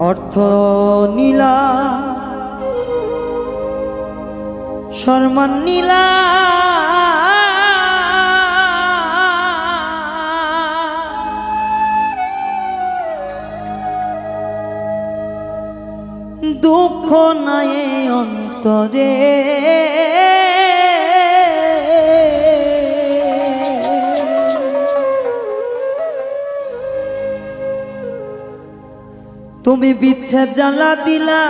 অর্থ নীলা সম্মান নীলা দুঃখ নাই অন্তরে তুমি বিচ্ছেদ জ্বালা দিলা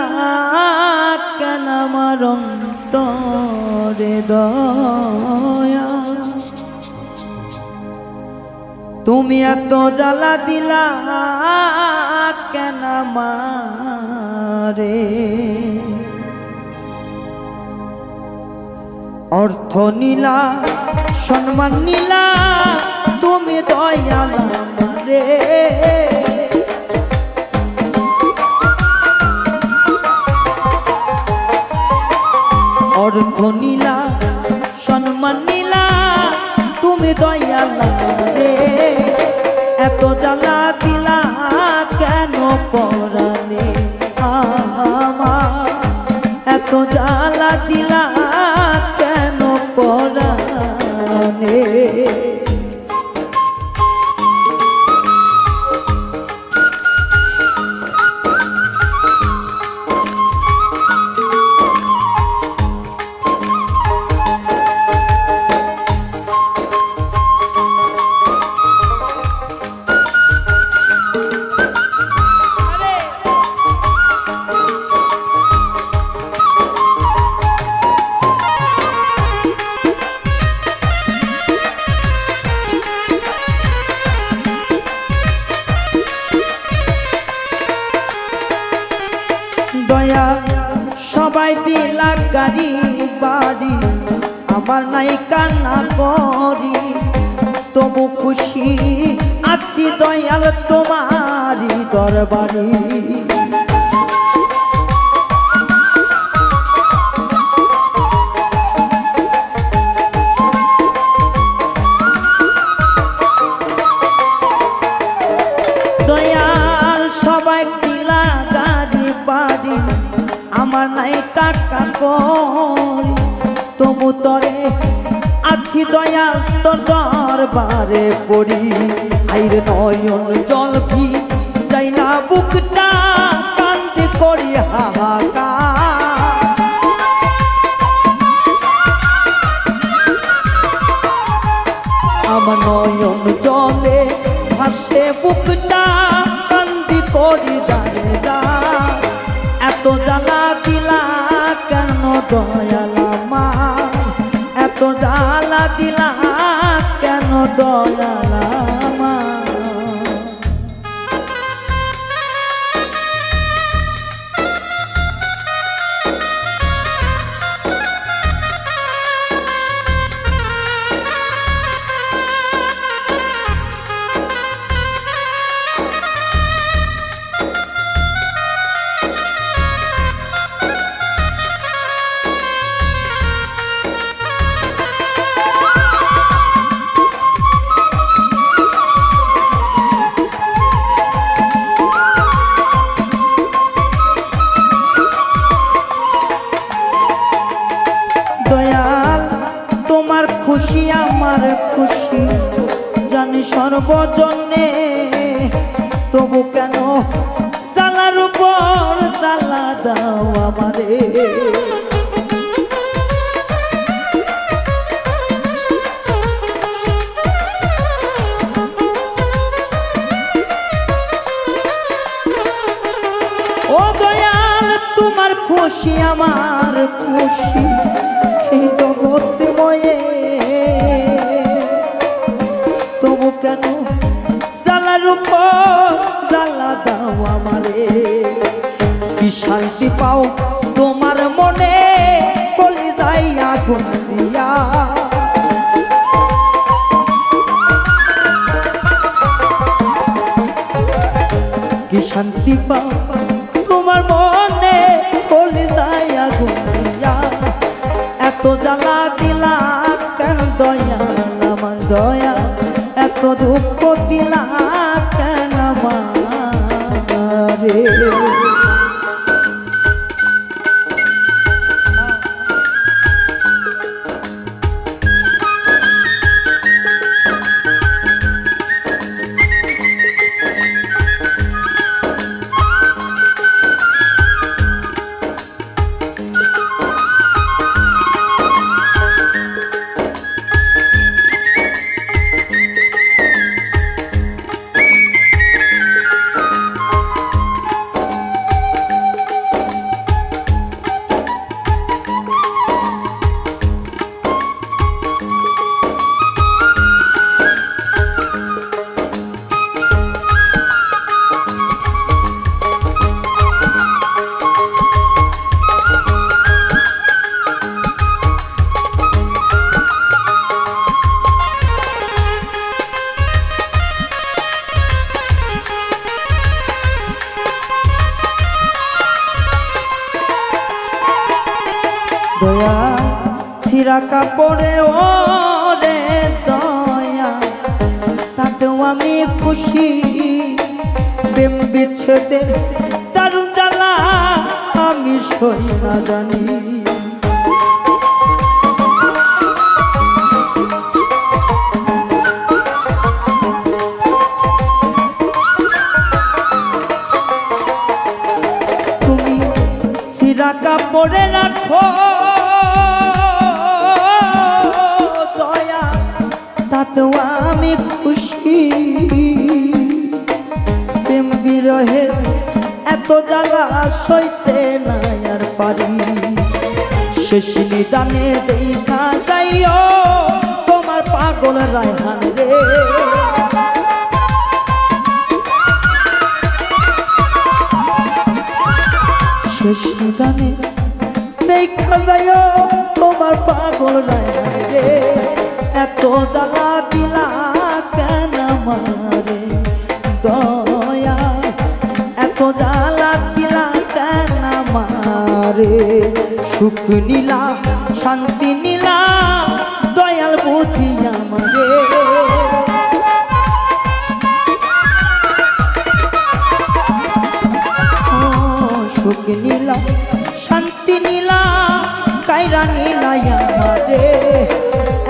কেন আমার অন্তরে দয়া তুমি এত জ্বালা দিলা কেন আমারে অর্থ নীলা সম্মান নীলা তুমি দয়াল আমারে অর্থ নীলা সম্মান নীলা তুমি দয়াল রে এত জ্বালা দিলা কেন পরাণে আমার এত জ্বালা দিলা কেন পরাণে দয়া সবাই দিলা গাড়ি বাড়ি আমার নাই কান্না করি তবু খুশি আছি দয়াল তোমারি দরবারি দয়াল সবাই দিলা গাড়ি বাড়ি আমার নাই টাকা করি তবু তরে আছি দয়াল তোর দরবারে পড়ি আইরে নয়ন জল ভি যাইলা বুকটা কান্দি করি হাহাকার আমার নয়ন জলে ভাসে বুকটা কান্দি করি জানে যা এত জ্বালা দিলা কেন দয়াল আমার এত জ্বালা দিলা কেন দয়াল আমার দয়াল তোমার খুশি আমার খুশি জানি সর্বজনে তবু কেন জ্বালার উপর জ্বালা দাও আমারে ও দয়াল তোমার খুশি আমার খুশি এই জগৎময়ে তবু কেন জ্বালার উপর জ্বালা দাও আমারে কি শান্তি পাও তোমার মনে কলিজায় আগুন দিয়া কি শান্তি পাও তোমার মনে কলিজায় আগুন দিয়া এত জ্বালা দিলা কেন দয়াল আমার দয়া এত দুঃখ দিলা কেন আমারে সিরা কাপড়ে ওরে দয়া তাতেও আমি খুশি প্রেম বিচ্ছেদের দারুণ জ্বালা আমি সই না জানি তুমি সিরা কাপড়ে রাখো দয়া তাতেও আমি খুশি প্রেম বিরহের এত জ্বালা সইতে নাই আর পারি শেষ নিদানে দেখা যাইও তোমার পাগল রায়হান রে শেষ নিদানে দেখা যাইও তোমার পাগল রায়হান রে এত জ্বালা দিলা কেন আমারে দয়া এত জ্বালা দিলা কেন আমারে সুখ নীলা শান্তি নীলা দয়াল বুঝি আমারে সুখ নীলা শান্তি নীলা কায়রা নীলা আমারে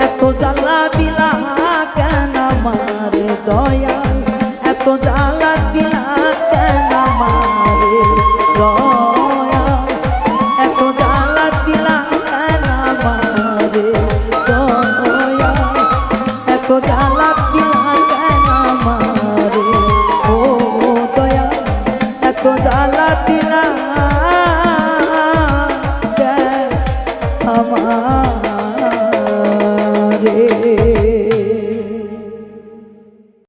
এত জ্বালা দিলা কেন আমারে দয়াল এত জ্বালা দিলা কেন আমারে দয়াল এত জ্বালা দিলা কেন আমারে দয়াল এত জ্বালা দিলা কেন আমারে ও দয়াল এত জ্বালা দিলা কেন আমারে